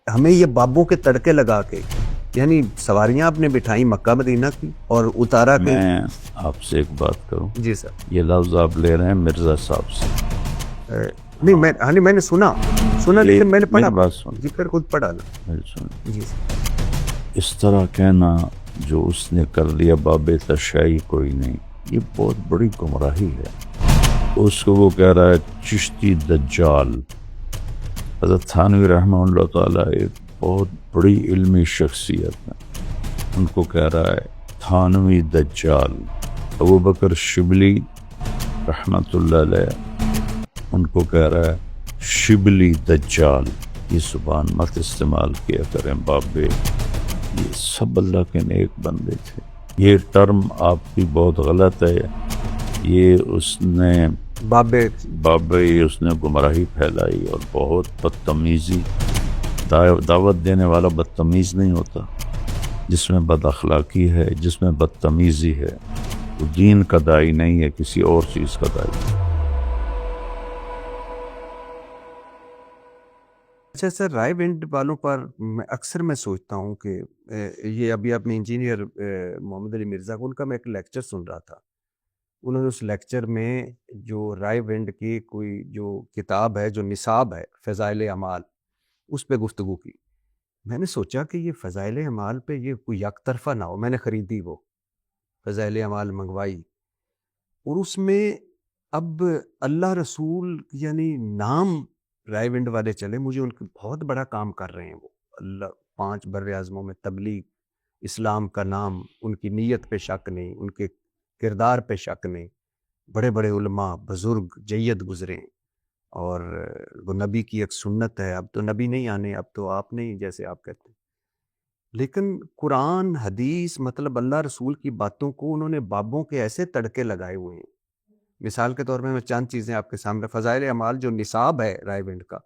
ہمیں یہ بابوں کے تڑکے لگا کے، یعنی سواریاں آپ نے بٹھائی مکہ مدینہ کی اور اتارا کہ میں آپ سے ایک بات کروں، جی سر یہ لفظ آپ لے رہے ہیں مرزا صاحب سے، نہیں میں ہاں میں نے سنا یہ لیکن میں نے پڑھا میری بات سن، جی پھر خود پڑھا نا میری سن، جی سر اس طرح کہنا جو اس نے کر لیا باب تشیع کوئی نہیں، یہ بہت بڑی گمراہی ہے۔ اس کو وہ کہہ رہا ہے چشتی دجال۔ حضرت تھانوی رحمہ اللہ تعالیٰ ایک بہت بڑی علمی شخصیت ہے، ان کو کہہ رہا ہے تھانوی دجال۔ ابو بکر شبلی رحمۃ اللہ علیہ ان کو کہہ رہا ہے شبلی دجال۔ یہ زبان مت استعمال کیا کریں بابے، یہ سب اللہ کے نیک بندے تھے۔ یہ ٹرم آپ کی بہت غلط ہے، یہ اس نے بابے بابے اس نے گمراہی پھیلائی اور بہت بدتمیزی۔ دعوت دینے والا بدتمیز نہیں ہوتا، جس میں بد اخلاقی ہے، جس میں بدتمیزی ہے، وہ دین کا داعی نہیں ہے، کسی اور چیز کا داعی ہے۔ اچھا سر، رائے ونڈ والوں پر اکثر میں سوچتا ہوں کہ یہ ابھی اپنے انجینئر محمد علی مرزا کو ان کا میں ایک لیکچر سن رہا تھا، انہوں نے اس لیکچر میں جو رائے ونڈ کی کوئی جو کتاب ہے جو نصاب ہے فضائل اعمال، اس پہ گفتگو کی۔ میں نے سوچا کہ یہ فضائل اعمال پہ یہ کوئی یک طرفہ نہ ہو، میں نے خریدی وہ فضائل اعمال منگوائی، اور اس میں اب اللہ رسول یعنی نام رائے ونڈ والے چلے، مجھے ان کے بہت بڑا کام کر رہے ہیں وہ، اللہ 5 بر اعظموں میں تبلیغ اسلام کا نام، ان کی نیت پہ شک نہیں، ان کے کردار پہ شک نہیں، بڑے بڑے علماء بزرگ جید گزرے ہیں، اور وہ نبی کی ایک سنت ہے، اب تو نبی نہیں آنے، اب تو آپ نہیں جیسے آپ کہتے ہیں، لیکن قرآن حدیث مطلب اللہ رسول کی باتوں کو انہوں نے بابوں کے ایسے تڑکے لگائے ہوئے ہیں۔ مثال کے طور پہ میں چند چیزیں آپ کے سامنے، فضائل اعمال جو نصاب ہے رائے ونڈ کا،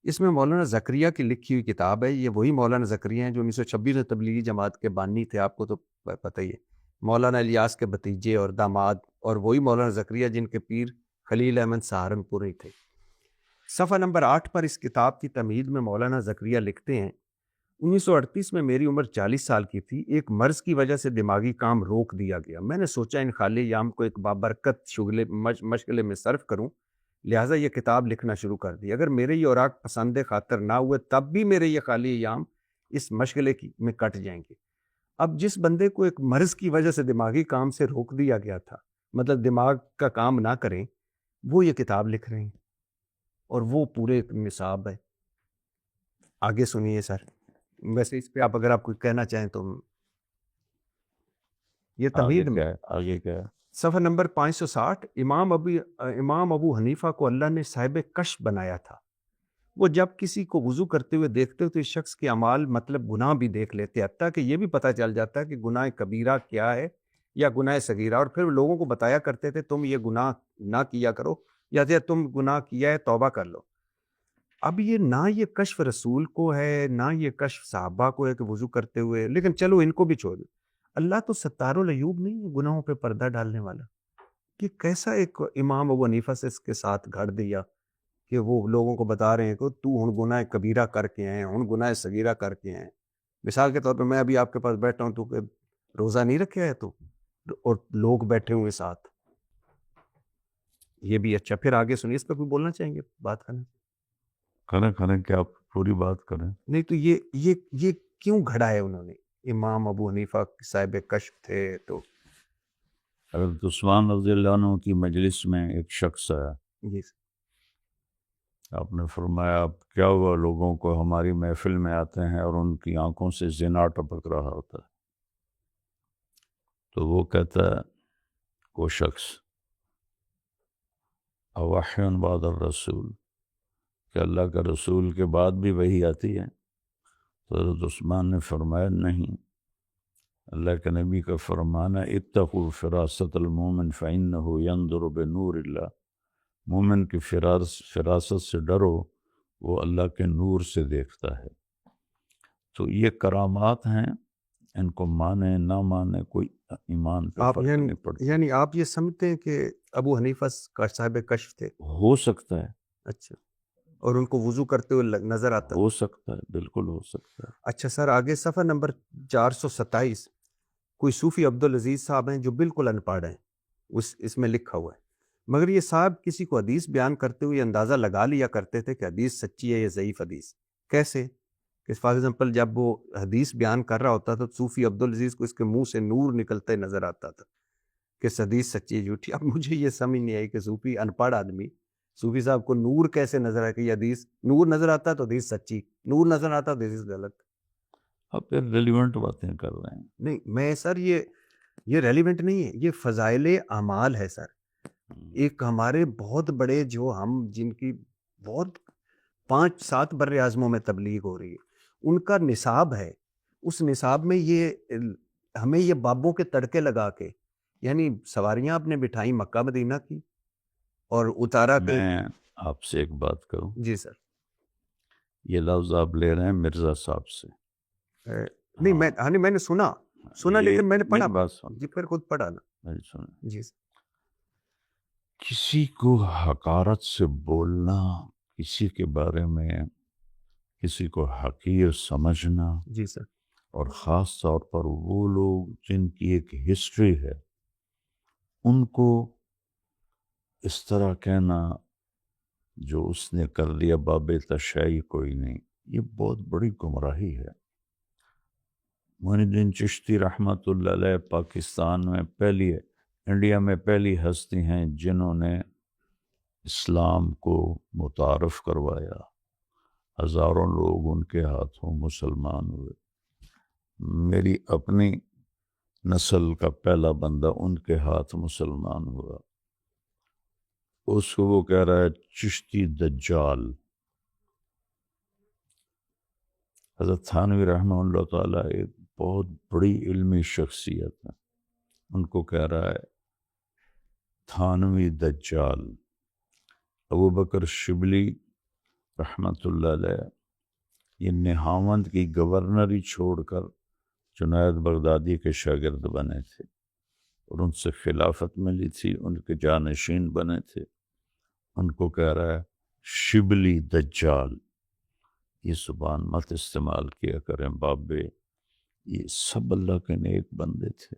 اس میں مولانا زکریا کی لکھی ہوئی کتاب ہے، یہ وہی مولانا زکریا ہیں جو 1926 میں تبلیغی جماعت کے بانی تھے، آپ کو تو پتہ ہی ہے، مولانا الیاس کے بھتیجے اور داماد، اور وہی مولانا زکریا جن کے پیر خلیل احمد سہارنپوری تھے۔ صفحہ نمبر 8 پر اس کتاب کی تمہید میں مولانا زکریا لکھتے ہیں، 1938 میں میری عمر 40 سال کی تھی، ایک مرض کی وجہ سے دماغی کام روک دیا گیا، میں نے سوچا ان خالی ایام کو ایک بابرکت مشغلے میں صرف کروں، لہٰذا یہ کتاب لکھنا شروع کر دی، اگر میرے یہ اوراق پسند خاطر نہ ہوئے تب بھی میرے یہ خالی ایام اس مشغلے میں کٹ جائیں گے۔ اب جس بندے کو ایک مرض کی وجہ سے دماغی کام سے روک دیا گیا تھا، مطلب دماغ کا کام نہ کریں، وہ یہ کتاب لکھ رہے ہیں، اور وہ پورے نصاب ہے۔ آگے سنیے سر، ویسے اس پہ آپ اگر آپ کوئی کہنا چاہیں تو یہ آگے تمہید میں کیا ہے؟ آگے کیا ہے؟ صفحہ نمبر 560، امام ابو حنیفہ کو اللہ نے صاحب کشف بنایا تھا، وہ جب کسی کو وضو کرتے ہوئے دیکھتے تو اس شخص کے اعمال مطلب گناہ بھی دیکھ لیتے، حتیٰ کہ یہ بھی پتہ چل جاتا ہے کہ گناہ کبیرہ کیا ہے یا گناہ صغیرہ، اور پھر لوگوں کو بتایا کرتے تھے تم یہ گناہ نہ کیا کرو، یا تم گناہ کیا ہے توبہ کر لو۔ اب یہ نہ یہ کشف رسول کو ہے، نہ یہ کشف صحابہ کو ہے کہ وضو کرتے ہوئے، لیکن چلو ان کو بھی چھوڑ دو، اللہ تو ستار العیوب نہیں ہے گناہوں پہ پردہ ڈالنے والا، کہ کیسا ایک امام ابو حنیفہ سے اس کے ساتھ گھڑ دیا کہ وہ لوگوں کو بتا رہے ہیں کہ تو ہن گناہ کبیرہ کر کے ہیں، ہن گناہ صغیرہ کر کے ہیں۔ مثال کے طور پہ میں ابھی آپ کے پاس بیٹھا ہوں تو کہ روزہ نہیں رکھا ہے تو، اور لوگ بیٹھے ہوئے ساتھ، یہ بھی اچھا۔ پھر آگے سنیے، اس پہ کوئی بولنا چاہیں گے، بات کرنا؟ کریں کہ آپ پوری بات کریں؟ نہیں تو یہ کیوں گھڑا ہے انہوں نے؟ امام ابو حنیفہ صاحب کشف تھے تو حضرت عثمان رضی اللہ عنہ کی مجلس میں ایک شخص آیا، جی آپ نے فرمایا اب کیا ہوا لوگوں کو ہماری محفل میں آتے ہیں اور ان کی آنکھوں سے زنا ٹپک رہا ہوتا ہے، تو وہ کہتا ہے وہ شخص اوحی بعد الرسول، کہ اللہ کا رسول کے بعد بھی وہی آتی ہے؟ تو حضرت عثمان نے فرمایا نہیں، اللہ کے نبی کا فرمانا اتقوا فراست المومن فإنہ ينظر بنور اللہ، مومن کی فراست سے ڈرو، وہ اللہ کے نور سے دیکھتا ہے۔ تو یہ کرامات ہیں، ان کو مانے نہ مانے کوئی ایمان پہ آپ فرق نہیں پڑتا۔ یعنی آپ یہ سمجھتے ہیں کہ ابو حنیفہ کا صاحب کشف تھے؟ ہو سکتا ہے، اچھا، اور ان کو وضو کرتے ہوئے نظر آتا. ہو سکتا ہے، بالکل ہو سکتا ہے. اچھا سر، آگے صفحہ نمبر 427 کوئی صوفی عبدالعزیز صاحب ہیں جو بالکل ان پڑھ ہیں، اس میں لکھا ہوا ہے، مگر یہ صاحب کسی کو حدیث بیان کرتے ہوئے اندازہ لگا لیا کرتے تھے کہ حدیث سچی ہے یا ضعیف حدیث. کیسے کہ فار ایگزامپل جب وہ حدیث بیان کر رہا ہوتا تھا تو صوفی عبدالعزیز کو اس کے منہ سے نور نکلتے نظر آتا تھا کہ حدیث سچی ہے جھوٹی. اب مجھے یہ سمجھ نہیں آئی کہ صوفی ان پڑھ آدمی، صوفی صاحب کو نور کیسے نظر آئے کہ یہ حدیث نور نظر آتا ہے تو حدیث سچی، نور نظر آتا تو حدیث غلط. اب پھر ریلیونٹ باتیں کر رہے ہیں. نہیں میں سر یہ ریلیونٹ نہیں ہے، یہ فضائل اعمال ہے سر. ایک ہمارے بہت بڑے جو ہم جن کی بہت 5-7 بر اعظموں میں تبلیغ ہو رہی ہے، ان کا نصاب ہے، اس نصاب میں یہ ہمیں یہ بابوں کے تڑکے لگا کے، یعنی سواریاں آپ نے بٹھائی مکہ مدینہ کی اور اتارا کہ میں آپ سے ایک بات کروں. جی سر. یہ لفظ آپ لے رہے ہیں مرزا صاحب سے. نہیں میں نے سنا لیکن میں نے پڑھا. بات سن، جی پھر خود پڑھا نا. میری سنیں. جی سر. کسی کو حقارت سے بولنا، کسی کے بارے میں کسی کو حقیر سمجھنا، جی سر. اور خاص طور پر وہ لوگ جن کی ایک ہسٹری ہے ان کو اس طرح کہنا جو اس نے کر لیا باب تشیع کوئی نہیں، یہ بہت بڑی گمراہی ہے. معین الدین چشتی رحمۃ اللہ علیہ پاکستان میں انڈیا میں پہلی ہستی ہیں جنہوں نے اسلام کو متعارف کروایا. ہزاروں لوگ ان کے ہاتھوں مسلمان ہوئے. میری اپنی نسل کا پہلا بندہ ان کے ہاتھ مسلمان ہوا. اس کو وہ کہہ رہا ہے چشتی دجال. حضرت تھانوی رحمہ اللہ تعالیٰ ایک بہت بڑی علمی شخصیت ہے، ان کو کہہ رہا ہے تھانوی دجال. ابو بکر شبلی رحمۃ اللہ علیہ یہ نہاوند کی گورنری چھوڑ کر جنید بغدادی کے شاگرد بنے تھے اور ان سے خلافت ملی تھی، ان کے جانشین بنے تھے. ان کو کہہ رہا ہے شبلی دجال. یہ زبان مت استعمال کیا کریں بابے، یہ سب اللہ کے نیک بندے تھے،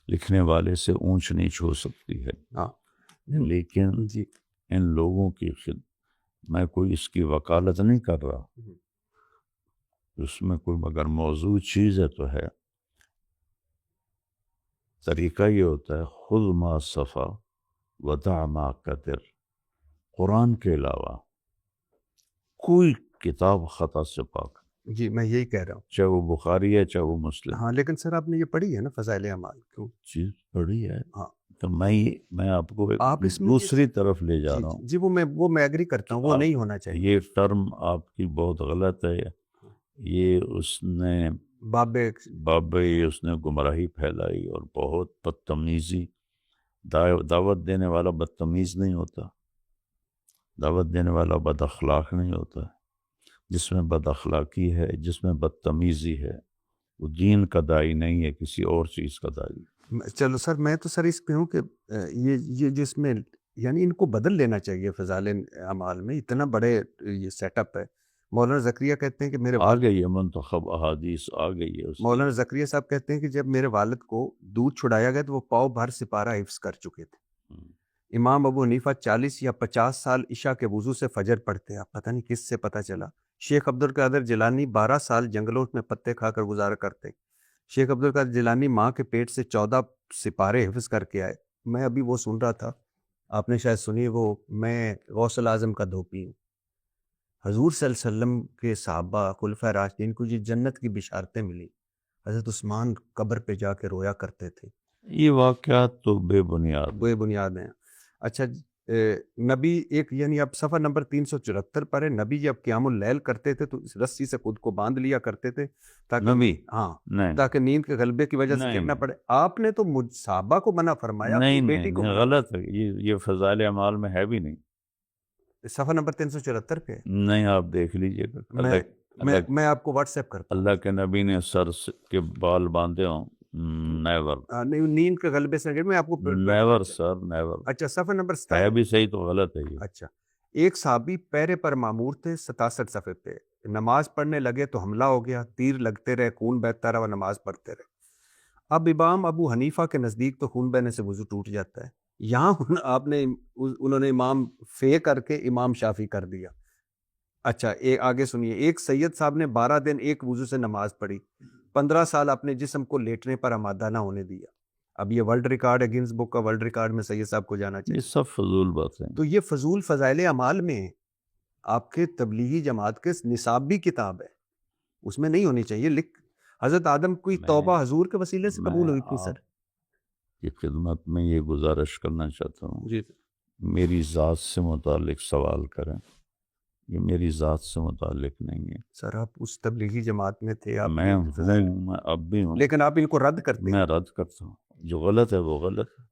لکھنے والے سے اونچ نیچ ہو سکتی ہے. لیکن جی ان لوگوں کی میں کوئی اس کی وکالت نہیں کر رہا، اس میں کوئی مگر موضوع چیز ہے تو ہے. طریقہ یہ ہوتا ہے خذ ما صفا ودع ما قدر. قرآن کے علاوہ کوئی کتاب خطا سے پاک، جی میں یہی کہہ رہا ہوں، چاہے وہ بخاری ہے چاہے وہ مسلم. ہاں لیکن سر آپ نے یہ پڑھی ہے نا فضائل اعمال؟ کیوں چیز پڑھی ہے. ہاں تو میں آپ کو ایک آپ اس میں دوسری طرف لے جا رہا ہوں. جی وہ میں ایگری کرتا ہوں، وہ نہیں ہونا چاہیے. یہ ٹرم آپ کی بہت غلط ہے. یہ اس نے بابے اس نے گمراہی پھیلائی اور بہت بدتمیزی. دعوت دینے والا بدتمیز نہیں ہوتا، دعوت دینے والا بد اخلاق نہیں ہوتا. جس میں بد اخلاقی ہے، جس میں بدتمیزی ہے، وہ دین کا داعی نہیں ہے، کسی اور چیز کا داعی. چلو سر میں تو سر اس پہ ہوں کہ یہ جس میں یعنی ان کو بدل لینا چاہیے فضائل اعمال میں. اتنا بڑے یہ سیٹ اپ ہے. مولانا زکریا کہتے ہیں کہ میرے آ گئی ہے منتخب احادیث آ گئی ہے. مولانا زکریا صاحب کہتے ہیں کہ جب میرے والد کو دودھ چھڑایا گیا تو وہ پاؤ بھر سپارہ حفظ کر چکے تھے. امام ابو حنیفہ 40 یا 50 سال عشاء کے وضو سے فجر پڑھتے ہیں. پتہ نہیں کس سے پتہ چلا. شیخ عبد القادر جیلانی 12 سال جنگلوں میں پتے کھا کر گزارا کرتے. شیخ عبد القادر جیلانی ماں کے پیٹ سے 14 سپارے حفظ کر کے آئے. میں ابھی وہ سن رہا تھا، آپ نے شاید سنی، وہ میں غوث الاعظم کا دھوپی ہوں. حضور صلی اللہ علیہ وسلم کے صحابہ خلفائے راشدین کو یہ جنت کی بشارتیں ملی. حضرت عثمان قبر پہ جا کے رویا کرتے تھے. یہ واقعات تو بے بنیاد ہیں. اچھا نبی ایک یعنی اب صفحہ نمبر 374 پر ہے، نبی جب قیام اللیل کرتے تھے تو اس رسی سے خود کو باندھ لیا کرتے تھے تاکہ نیند کے غلبے کی وجہ سے گرنا پڑے. آپ نے تو صحابہ کو منع فرمایا، بیٹی کو غلط ہے. یہ فضائل اعمال میں ہے بھی نہیں. صفحہ نمبر 374 پہ نہیں، آپ دیکھ لیجئے گا. میں آپ کو واٹس ایپ کرتا ہوں. اللہ کے نبی نے سر کے بال باندھے ہوں؟ نیور. نہیں، نیند کے غلبے سے میں آپ کو نیور سر، نیور. اچھا صفحہ نمبر ہے بھی صحیح تو غلط ہے یہ. اچھا ایک صحابی پیرے پر معمور تھے 67 صفحے پہ، نماز پڑھنے لگے تو حملہ ہو گیا، تیر لگتے رہے، خون بہتا رہا، وہ نماز پڑھتے رہے۔ اب امام ابو حنیفہ کے نزدیک تو خون بہنے سے وضو ٹوٹ جاتا ہے، یہاں آپ نے انہوں نے امام فے کر کے امام شافی کر دیا۔ اچھا آگے سنیے، ایک سید صاحب نے 12 دن ایک وضو سے نماز پڑھی، 15 سال اپنے جسم کو لیٹنے پر آمادہ نہ ہونے دیا۔ اب یہ ورلڈ ریکارڈ ہے، گنز بک کا ورلڈ ریکارڈ میں سید صاحب کو جانا یہ چاہیے۔ سب فضول باتیں ہیں۔ تو یہ فضول فضائل اعمال میں ہے، آپ کے تبلیغی جماعت کے نصاب بھی کتاب ہے، اس میں نہیں ہونی چاہیے۔ حضرت آدم کی توبہ حضور کے وسیلے سے قبول ہوئی تھی میں سر۔ آپ کی خدمت میں یہ گزارش کرنا چاہتا ہوں، جی میری ذات سے متعلق سوال کریں، یہ میری ذات سے متعلق نہیں ہے۔ سر آپ اس تبلیغی جماعت میں تھے، آپ میں ہوں، میں اب بھی ہوں، لیکن آپ ان کو رد کرتے ہیں۔ میں رد کرتا ہوں، جو غلط ہے وہ غلط ہے۔